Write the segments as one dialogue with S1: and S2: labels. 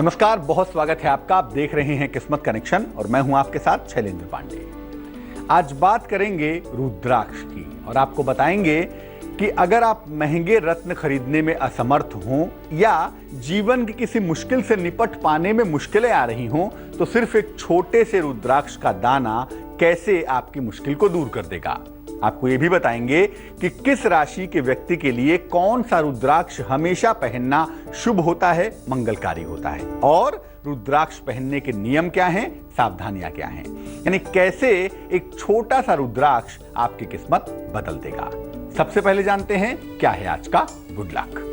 S1: नमस्कार, बहुत स्वागत है आपका। आप देख रहे हैं किस्मत कनेक्शन और मैं हूं आपके साथ शैलेंद्र पांडे। आज बात करेंगे रुद्राक्ष की और आपको बताएंगे कि अगर आप महंगे रत्न खरीदने में असमर्थ हों या जीवन की किसी मुश्किल से निपट पाने में मुश्किलें आ रही हों तो सिर्फ एक छोटे से रुद्राक्ष का दाना कैसे आपकी मुश्किल को दूर कर देगा। आपको ये भी बताएंगे कि किस राशि के व्यक्ति के लिए कौन सा रुद्राक्ष हमेशा पहनना शुभ होता है, मंगलकारी होता है, और रुद्राक्ष पहनने के नियम क्या हैं, सावधानियां क्या हैं, यानी कैसे एक छोटा सा रुद्राक्ष आपकी किस्मत बदल देगा। सबसे पहले जानते हैं क्या है आज का गुड लक।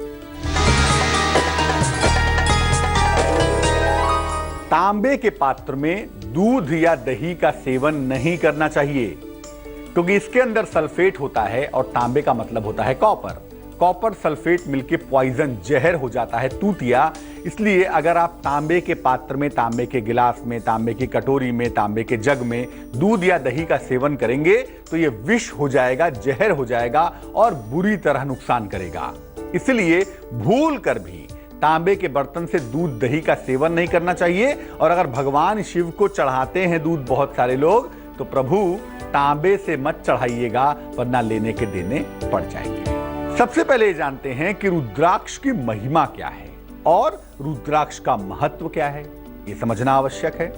S1: तांबे के पात्र में दूध या दही का सेवन नहीं करना चाहिए क्योंकि इसके अंदर सल्फेट होता है और तांबे का मतलब होता है कॉपर। कॉपर सल्फेट मिलके पॉइजन, जहर हो जाता है, तूतिया। इसलिए अगर आप तांबे के पात्र में, तांबे के गिलास में, तांबे की कटोरी में, तांबे के जग में दूध या दही का सेवन करेंगे तो यह विष हो जाएगा, जहर हो जाएगा और बुरी तरह नुकसान करेगा। इसलिए भूल कर भी तांबे के बर्तन से दूध दही का सेवन नहीं करना चाहिए। और अगर भगवान शिव को चढ़ाते हैं दूध बहुत सारे लोग, तो प्रभु तांबे से मत चढ़ाइएगा वरना लेने के देने पड़ जाएंगे। सबसे पहले जानते हैं कि रुद्राक्ष की महिमा क्या है और रुद्राक्ष का महत्व क्या है, ये समझना आवश्यक है।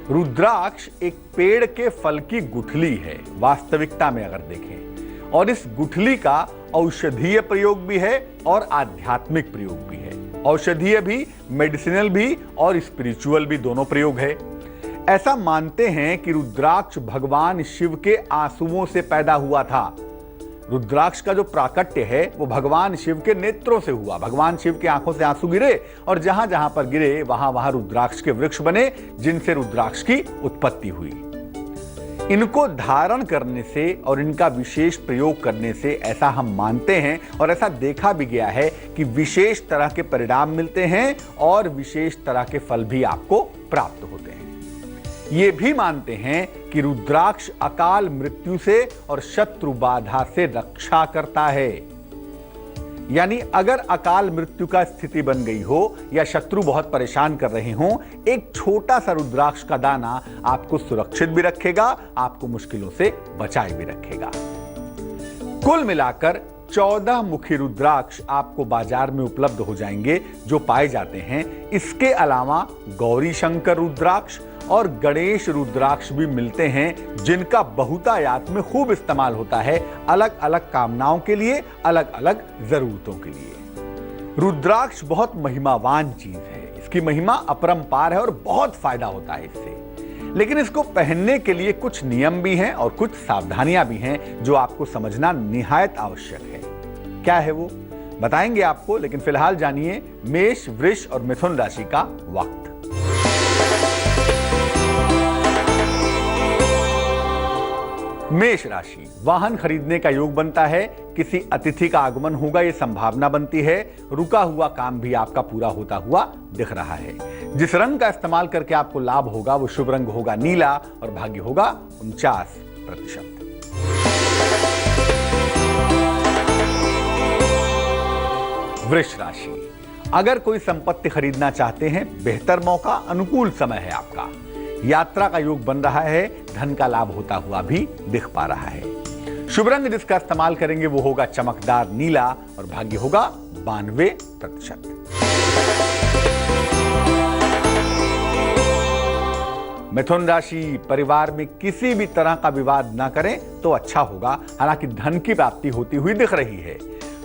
S1: रुद्राक्ष एक पेड़ के फल की गुठली है वास्तविकता में अगर देखें, और इस गुठली का औषधीय प्रयोग भी है और आध्यात्मिक प्रयोग भी है। औषधीय भी, मेडिसिनल भी और स्पिरिचुअल भी, दोनों प्रयोग है। ऐसा मानते हैं कि रुद्राक्ष भगवान शिव के आंसुओं से पैदा हुआ था। रुद्राक्ष का जो प्राकट्य है वो भगवान शिव के नेत्रों से हुआ। भगवान शिव की आंखों से आंसू गिरे और जहां जहां पर गिरे वहां वहां रुद्राक्ष के वृक्ष बने, जिनसे रुद्राक्ष की उत्पत्ति हुई। इनको धारण करने से और इनका विशेष प्रयोग करने से, ऐसा हम मानते हैं और ऐसा देखा भी गया है कि विशेष तरह के परिणाम मिलते हैं और विशेष तरह के फल भी आपको प्राप्त होते हैं। ये भी मानते हैं कि रुद्राक्ष अकाल मृत्यु से और शत्रु बाधा से रक्षा करता है। यानी अगर अकाल मृत्यु का स्थिति बन गई हो या शत्रु बहुत परेशान कर रहे हो, एक छोटा सा रुद्राक्ष का दाना आपको सुरक्षित भी रखेगा, आपको मुश्किलों से बचाए भी रखेगा। कुल मिलाकर 14 मुखी रुद्राक्ष आपको बाजार में उपलब्ध हो जाएंगे जो पाए जाते हैं। इसके अलावा गौरी शंकर रुद्राक्ष और गणेश रुद्राक्ष भी मिलते हैं जिनका बहुतायत में खूब इस्तेमाल होता है, अलग अलग कामनाओं के लिए, अलग अलग जरूरतों के लिए। रुद्राक्ष बहुत महिमावान चीज है, इसकी महिमा अपरंपार है और बहुत फायदा होता है इससे। लेकिन इसको पहनने के लिए कुछ नियम भी हैं और कुछ सावधानियां भी हैं जो आपको समझना निहायत आवश्यक है। क्या है वो बताएंगे आपको, लेकिन फिलहाल जानिए मेष, वृष और मिथुन राशि का वक्त। मेष राशि, वाहन खरीदने का योग बनता है, किसी अतिथि का आगमन होगा ये संभावना बनती है, रुका हुआ काम भी आपका पूरा होता हुआ दिख रहा है। जिस रंग का इस्तेमाल करके आपको लाभ होगा वो शुभ रंग होगा नीला और भाग्य होगा 49%। वृष राशि, अगर कोई संपत्ति खरीदना चाहते हैं, बेहतर मौका, अनुकूल समय है आपका। यात्रा का योग बन रहा है, धन का लाभ होता हुआ भी दिख पा रहा है। शुभ रंग जिसका इस्तेमाल करेंगे वो होगा चमकदार नीला और भाग्य होगा 92%। मिथुन राशि, परिवार में किसी भी तरह का विवाद ना करें तो अच्छा होगा, हालांकि धन की प्राप्ति होती हुई दिख रही है।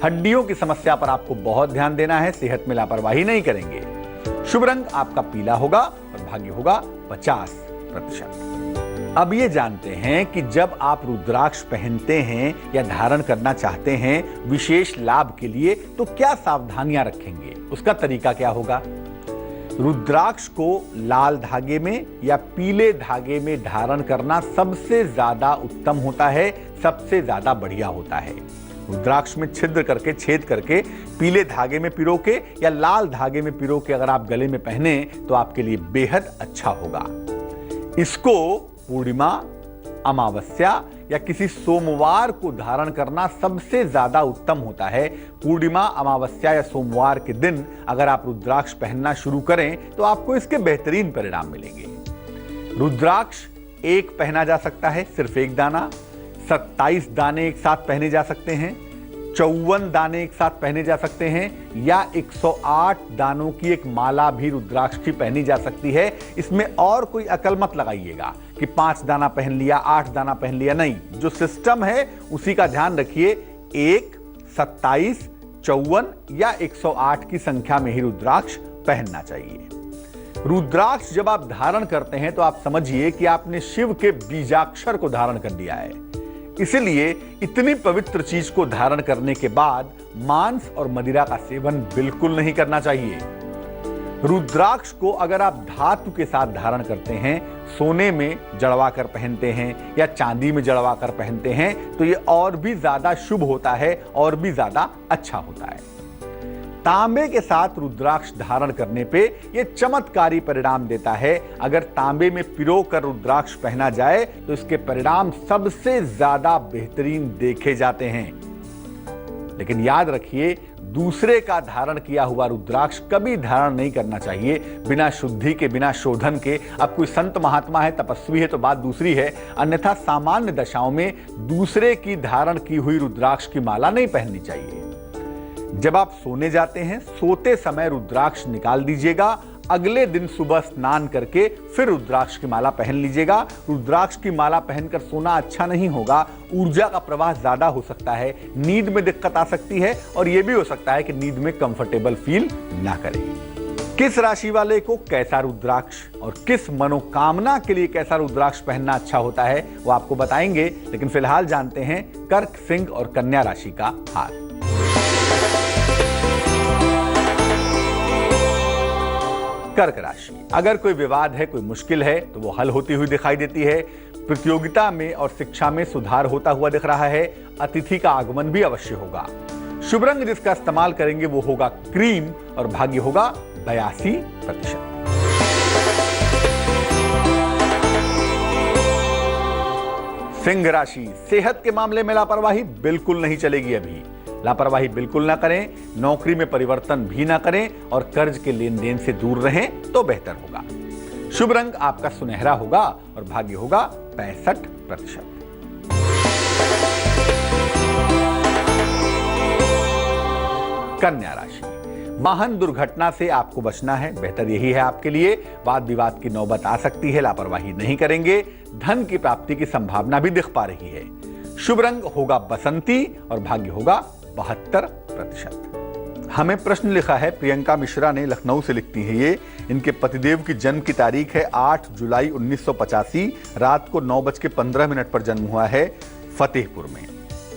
S1: हड्डियों की समस्या पर आपको बहुत ध्यान देना है, सेहत में लापरवाही नहीं करेंगे। शुभ रंग आपका पीला होगा और भाग्य होगा 50%। अब ये जानते हैं कि जब आप रुद्राक्ष पहनते हैं या धारण करना चाहते हैं विशेष लाभ के लिए तो क्या सावधानियां रखेंगे, उसका तरीका क्या होगा। रुद्राक्ष को लाल धागे में या पीले धागे में धारण करना सबसे ज्यादा उत्तम होता है, सबसे ज्यादा बढ़िया होता है। रुद्राक्ष में छिद्र करके, छेद करके, पीले धागे में पिरो के या लाल धागे में पिरो के अगर आप गले में पहने तो आपके लिए बेहद अच्छा होगा। इसको पूर्णिमा, अमावस्या या किसी सोमवार को धारण करना सबसे ज्यादा उत्तम होता है। पूर्णिमा, अमावस्या या सोमवार के दिन अगर आप रुद्राक्ष पहनना शुरू करें तो आपको इसके बेहतरीन परिणाम मिलेंगे। रुद्राक्ष एक पहना जा सकता है, सिर्फ एक दाना, 27 दाने एक साथ पहने जा सकते हैं, 54 दाने एक साथ पहने जा सकते हैं, या 108 दानों की एक माला भी रुद्राक्ष की पहनी जा सकती है। इसमें और कोई अकल मत लगाइएगा कि 5 दाना पहन लिया, 8 दाना पहन लिया, नहीं। जो सिस्टम है उसी का ध्यान रखिए। 1, 27, 54 या 108 की संख्या में ही रुद्राक्ष पहनना चाहिए। रुद्राक्ष जब आप धारण करते हैं तो आप समझिए कि आपने शिव के बीजाक्षर को धारण कर लिया है। इसलिए इतनी पवित्र चीज को धारण करने के बाद मांस और मदिरा का सेवन बिल्कुल नहीं करना चाहिए। रुद्राक्ष को अगर आप धातु के साथ धारण करते हैं, सोने में जड़वा कर पहनते हैं या चांदी में जड़वा कर पहनते हैं, तो ये और भी ज्यादा शुभ होता है और भी ज्यादा अच्छा होता है। तांबे के साथ रुद्राक्ष धारण करने पे यह चमत्कारी परिणाम देता है। अगर तांबे में पिरो कर रुद्राक्ष पहना जाए तो इसके परिणाम सबसे ज्यादा बेहतरीन देखे जाते हैं। लेकिन याद रखिए, दूसरे का धारण किया हुआ रुद्राक्ष कभी धारण नहीं करना चाहिए बिना शुद्धि के, बिना शोधन के। अब कोई संत महात्मा है, तपस्वी है तो बात दूसरी है, अन्यथा सामान्य दशाओं में दूसरे की धारण की हुई रुद्राक्ष की माला नहीं पहननी चाहिए। जब आप सोने जाते हैं, सोते समय रुद्राक्ष निकाल दीजिएगा। अगले दिन सुबह स्नान करके फिर रुद्राक्ष की माला पहन लीजिएगा। रुद्राक्ष की माला पहनकर सोना अच्छा नहीं होगा, ऊर्जा का प्रवाह ज्यादा हो सकता है, नींद में दिक्कत आ सकती है और यह भी हो सकता है कि नींद में कंफर्टेबल फील ना करें। किस राशि वाले को कैसा रुद्राक्ष और किस मनोकामना के लिए कैसा रुद्राक्ष पहनना अच्छा होता है वो आपको बताएंगे, लेकिन फिलहाल जानते हैं कर्क, सिंह और कन्या राशि का हाल। कर्क राशि, अगर कोई विवाद है, कोई मुश्किल है तो वो हल होती हुई दिखाई देती है। प्रतियोगिता में और शिक्षा में सुधार होता हुआ दिख रहा है। अतिथि का आगमन भी अवश्य होगा। शुभ रंग जिसका इस्तेमाल करेंगे वो होगा क्रीम और भाग्य होगा 82%। सिंह राशि, सेहत के मामले में लापरवाही बिल्कुल नहीं चलेगी। अभी लापरवाही बिल्कुल ना करें, नौकरी में परिवर्तन भी ना करें और कर्ज के लेन देन से दूर रहें तो बेहतर होगा। शुभ रंग आपका सुनहरा होगा और भाग्य होगा 65%। कन्या राशि, वाहन दुर्घटना से आपको बचना है, बेहतर यही है आपके लिए। वाद विवाद की नौबत आ सकती है, लापरवाही नहीं करेंगे। धन की प्राप्ति की संभावना भी दिख पा रही है। शुभ रंग होगा बसंती और भाग्य होगा 72%। हमें प्रश्न लिखा है, प्रियंका मिश्रा ने, लखनऊ से लिखती हैं ये। इनके पतिदेव की जन्म की तारीख है 8 जुलाई 1985, रात को 9:15 पर जन्म हुआ है फतेहपुर में।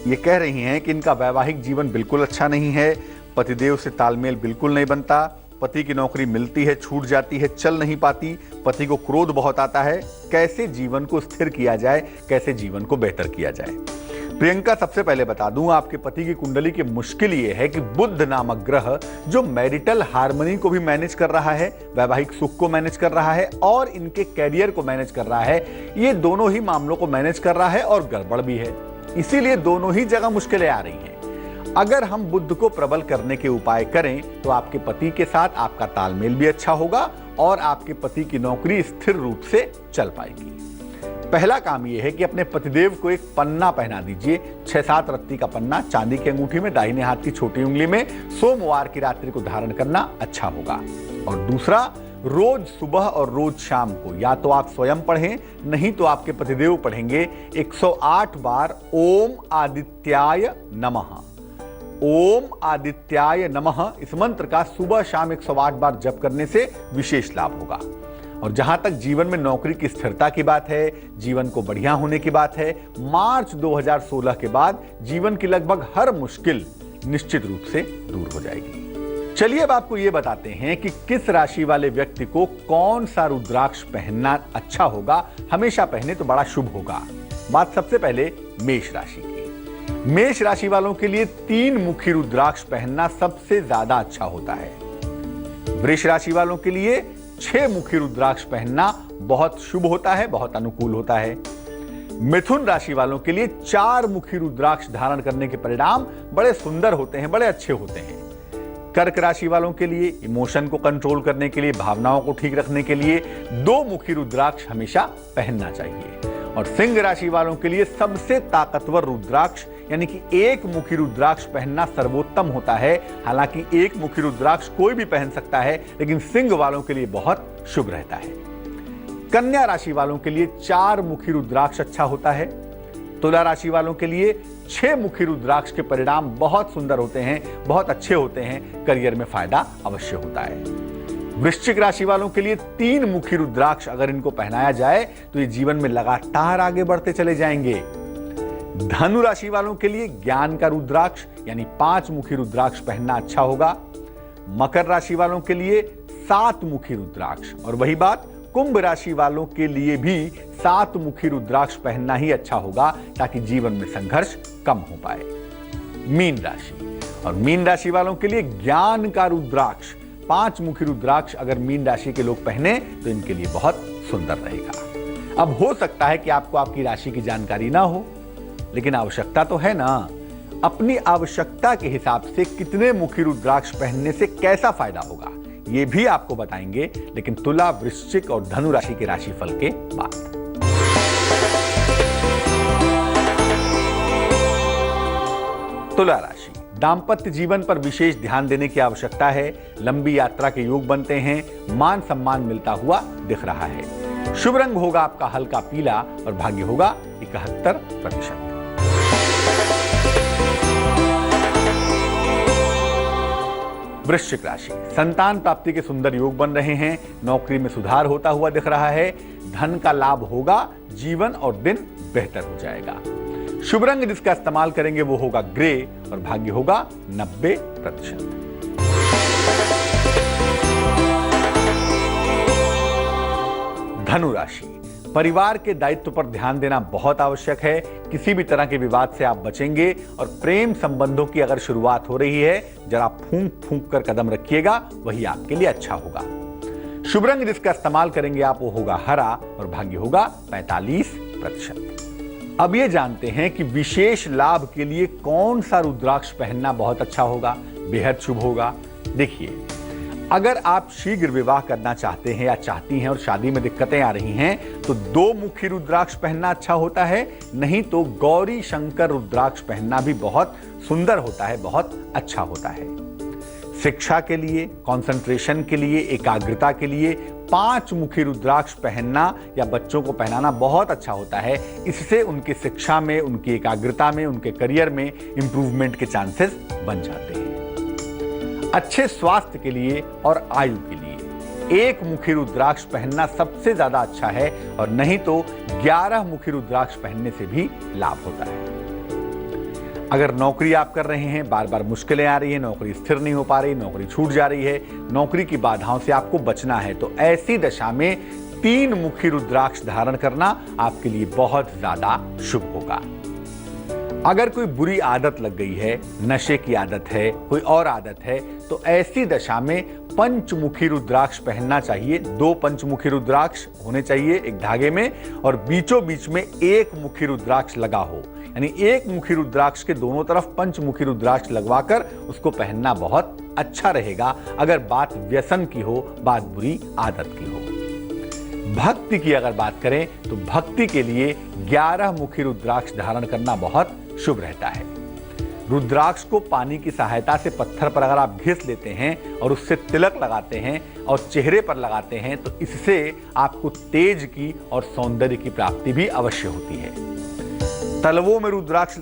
S1: ये कह रही हैं कि इनका वैवाहिक जीवन बिल्कुल अच्छा नहीं है, पतिदेव से तालमेल बिल्कुल नहीं बनता, पति की नौकरी मिलती है, छूट जाती है, चल नहीं पाती, पति को क्रोध बहुत आता है। कैसे जीवन को स्थिर किया जाए, कैसे जीवन को बेहतर किया जाए? प्रियंका, सबसे पहले बता दूं, आपके पति की कुंडली की मुश्किल ये है कि बुध नामक ग्रह जो मैरिटल हार्मनी को भी मैनेज कर रहा है, वैवाहिक सुख को मैनेज कर रहा है और इनके कैरियर को मैनेज कर रहा है, ये दोनों ही मामलों को मैनेज कर रहा है और गड़बड़ भी है। इसीलिए दोनों ही जगह मुश्किलें आ रही हैं। अगर हम बुध को प्रबल करने के उपाय करें तो आपके पति के साथ आपका तालमेल भी अच्छा होगा और आपके पति की नौकरी स्थिर रूप से चल पाएगी। पहला काम यह है कि अपने पतिदेव को एक पन्ना पहना दीजिए, 6-7 रत्ती का पन्ना, चांदी की अंगूठी में, दाहिने हाथ की छोटी उंगली में। सोमवार की रात्रि को धारण करना अच्छा होगा। और दूसरा, रोज सुबह और रोज शाम को या तो आप स्वयं पढ़ें, नहीं तो आपके पतिदेव पढ़ेंगे 108 बार ओम आदित्याय नमः। ओम आदित्याय नमः इस मंत्र का सुबह शाम 108 बार जप करने से विशेष लाभ होगा। और जहां तक जीवन में नौकरी की स्थिरता की बात है, जीवन को बढ़िया होने की बात है, मार्च 2016 के बाद जीवन की लगभग हर मुश्किल निश्चित रूप से दूर हो जाएगी। चलिए अब आपको यह बताते हैं कि किस राशि वाले व्यक्ति को कौन सा रुद्राक्ष पहनना अच्छा होगा। हमेशा पहने तो बड़ा शुभ होगा। बात सबसे पहले मेष राशि की। मेष राशि वालों के लिए 3 मुखी रुद्राक्ष पहनना सबसे ज्यादा अच्छा होता है। वृष राशि वालों के लिए 6 मुखी रुद्राक्ष पहनना बहुत शुभ होता है, बहुत अनुकूल होता है। मिथुन राशि वालों के लिए 4 मुखी रुद्राक्ष धारण करने के परिणाम बड़े सुंदर होते हैं, बड़े अच्छे होते हैं। कर्क राशि वालों के लिए इमोशन को कंट्रोल करने के लिए, भावनाओं को ठीक रखने के लिए 2 मुखी रुद्राक्ष हमेशा पहनना चाहिए। और सिंह राशि वालों के लिए सबसे ताकतवर रुद्राक्ष यानी कि 1 मुखी रुद्राक्ष पहनना सर्वोत्तम होता है। हालांकि 1 मुखी रुद्राक्ष कोई भी पहन सकता है, लेकिन सिंह वालों के लिए बहुत शुभ रहता है। कन्या राशि वालों के लिए 4 मुखी रुद्राक्ष अच्छा होता है। तुला राशि वालों के लिए 6 मुखी रुद्राक्ष के परिणाम बहुत सुंदर होते हैं, बहुत अच्छे होते हैं, करियर में फायदा अवश्य होता है। वृश्चिक राशि वालों के लिए 3 मुखी रुद्राक्ष अगर इनको पहनाया जाए तो ये जीवन में लगातार आगे बढ़ते चले जाएंगे। धनु राशि वालों के लिए ज्ञान का रुद्राक्ष यानी 5 मुखी रुद्राक्ष पहनना अच्छा होगा। मकर राशि वालों के लिए 7 मुखी रुद्राक्ष, और वही बात कुंभ राशि वालों के लिए भी 7 मुखी रुद्राक्ष पहनना ही अच्छा होगा, ताकि जीवन में संघर्ष कम हो पाए। मीन राशि, और मीन राशि वालों के लिए ज्ञान का रुद्राक्ष 5 मुखी रुद्राक्ष अगर मीन राशि के लोग पहने तो इनके लिए बहुत सुंदर रहेगा। अब हो सकता है कि आपको आपकी राशि की जानकारी ना हो, लेकिन आवश्यकता तो है ना। अपनी आवश्यकता के हिसाब से कितने मुखी रुद्राक्ष पहनने से कैसा फायदा होगा, ये भी आपको बताएंगे, लेकिन तुला, वृश्चिक और धनु राशि के राशिफल के बाद। तुला राशि, दाम्पत्य जीवन पर विशेष ध्यान देने की आवश्यकता है। लंबी यात्रा के योग बनते हैं, मान सम्मान मिलता हुआ दिख रहा है। शुभ रंग होगा आपका हल्का पीला और भाग्य होगा 71%। वृश्चिक राशि, संतान प्राप्ति के सुंदर योग बन रहे हैं, नौकरी में सुधार होता हुआ दिख रहा है, धन का लाभ होगा, जीवन और दिन बेहतर हो जाएगा। शुभ रंग जिसका इस्तेमाल करेंगे वो होगा ग्रे और भाग्य होगा 90%। धनु राशि, परिवार के दायित्व पर ध्यान देना बहुत आवश्यक है। किसी भी तरह के विवाद से आप बचेंगे, और प्रेम संबंधों की अगर शुरुआत हो रही है, जरा फूंक फूंक कर कदम रखिएगा, वही आपके लिए अच्छा होगा। शुभ रंग जिसका इस्तेमाल करेंगे आप वो होगा हरा और भाग्य होगा 45%। अब ये जानते हैं कि विशेष लाभ के लिए कौन सा रुद्राक्ष पहनना बहुत अच्छा होगा, बेहद शुभ होगा। देखिए, अगर आप शीघ्र विवाह करना चाहते हैं या चाहती हैं और शादी में दिक्कतें आ रही हैं, तो 2 मुखी रुद्राक्ष पहनना अच्छा होता है। नहीं तो गौरी शंकर रुद्राक्ष पहनना भी बहुत सुंदर होता है, बहुत अच्छा होता है। शिक्षा के लिए, कंसंट्रेशन के लिए, एकाग्रता के लिए 5 मुखी रुद्राक्ष पहनना या बच्चों को पहनाना बहुत अच्छा होता है। इससे उनकी शिक्षा में, उनकी एकाग्रता में, उनके करियर में इंप्रूवमेंट के चांसेस बन जाते हैं। अच्छे स्वास्थ्य के लिए और आयु के लिए 1 मुखी रुद्राक्ष पहनना सबसे ज्यादा अच्छा है, और नहीं तो 11 मुखी रुद्राक्ष पहनने से भी लाभ होता है। अगर नौकरी आप कर रहे हैं, बार बार मुश्किलें आ रही है, नौकरी स्थिर नहीं हो पा रही, नौकरी छूट जा रही है, नौकरी की बाधाओं से आपको बचना है, तो ऐसी दशा में 3 मुखी रुद्राक्ष धारण करना आपके लिए बहुत ज्यादा शुभ होगा। अगर कोई बुरी आदत लग गई है, नशे की आदत है, कोई और आदत है, तो ऐसी दशा में पंचमुखी रुद्राक्ष पहनना चाहिए। 2 पंचमुखी रुद्राक्ष होने चाहिए एक धागे में, और बीचों बीच में 1 मुखी रुद्राक्ष लगा हो, यानी 1 मुखी रुद्राक्ष के दोनों तरफ पंचमुखी रुद्राक्ष लगवाकर उसको पहनना बहुत अच्छा रहेगा। अगर बात व्यसन की हो, बात बुरी आदत की हो। भक्ति की अगर बात करें तो भक्ति के लिए 11 मुखी रुद्राक्ष धारण करना बहुत शुभ रहता है। रुद्राक्ष को पानी की सहायता से पत्थर पर अगर आप घिस लेते हैं और उससे तिलक लगाते हैं और चेहरे पर लगाते हैं, तो इससे आपको तेज की और सौंदर्य की प्राप्ति भी अवश्य होती है। तलवों में रुद्राक्ष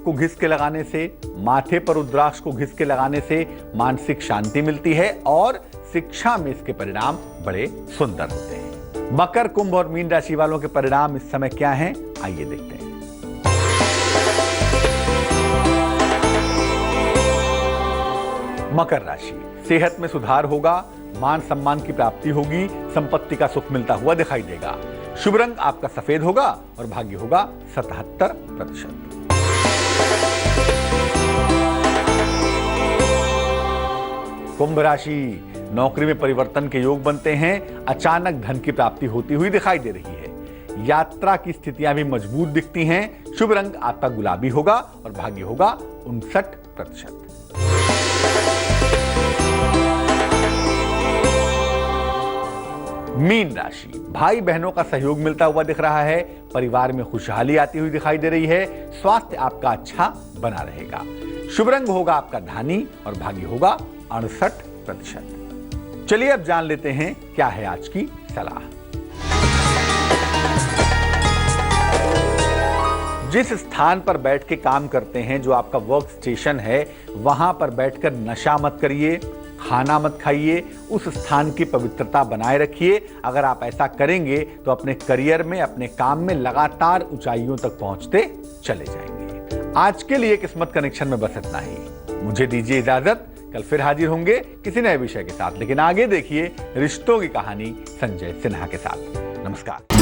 S1: को घिस के लगाने से, माथे पर रुद्राक्ष को घिस के लगाने से मानसिक शांति मिलती है, और शिक्षा में इसके परिणाम बड़े सुंदर होते हैं। मकर, कुंभ और मीन राशि वालों के परिणाम इस समय क्या हैं, आइए देखते हैं। मकर राशि, सेहत में सुधार होगा, मान सम्मान की प्राप्ति होगी, संपत्ति का सुख मिलता हुआ दिखाई देगा। शुभ रंग आपका सफेद होगा और भाग्य होगा 77%। कुंभ राशि, नौकरी में परिवर्तन के योग बनते हैं, अचानक धन की प्राप्ति होती हुई दिखाई दे रही है। यात्रा की स्थितियां भी मजबूत दिखती हैं। शुभ रंग आपका गुलाबी होगा और भाग्य होगा 59%। मीन राशि, भाई बहनों का सहयोग मिलता हुआ दिख रहा है। परिवार में खुशहाली आती हुई दिखाई दे रही है। स्वास्थ्य आपका अच्छा बना रहेगा। शुभ रंग होगा आपका धानी और भाग्य होगा 68%। चलिए अब जान लेते हैं क्या है आज की सलाह। जिस स्थान पर बैठ के काम करते हैं, जो आपका वर्क स्टेशन है, वहां पर बैठकर नशा मत करिए, खाना मत खाइए। उस स्थान की पवित्रता बनाए रखिए। अगर आप ऐसा करेंगे तो अपने करियर में, अपने काम में लगातार ऊंचाइयों तक पहुंचते चले जाएंगे। आज के लिए किस्मत कनेक्शन में बस इतना ही। मुझे दीजिए इजाजत। कल फिर हाजिर होंगे किसी नए विषय के साथ, लेकिन आगे देखिए रिश्तों की कहानी संजय सिन्हा के साथ। नमस्कार।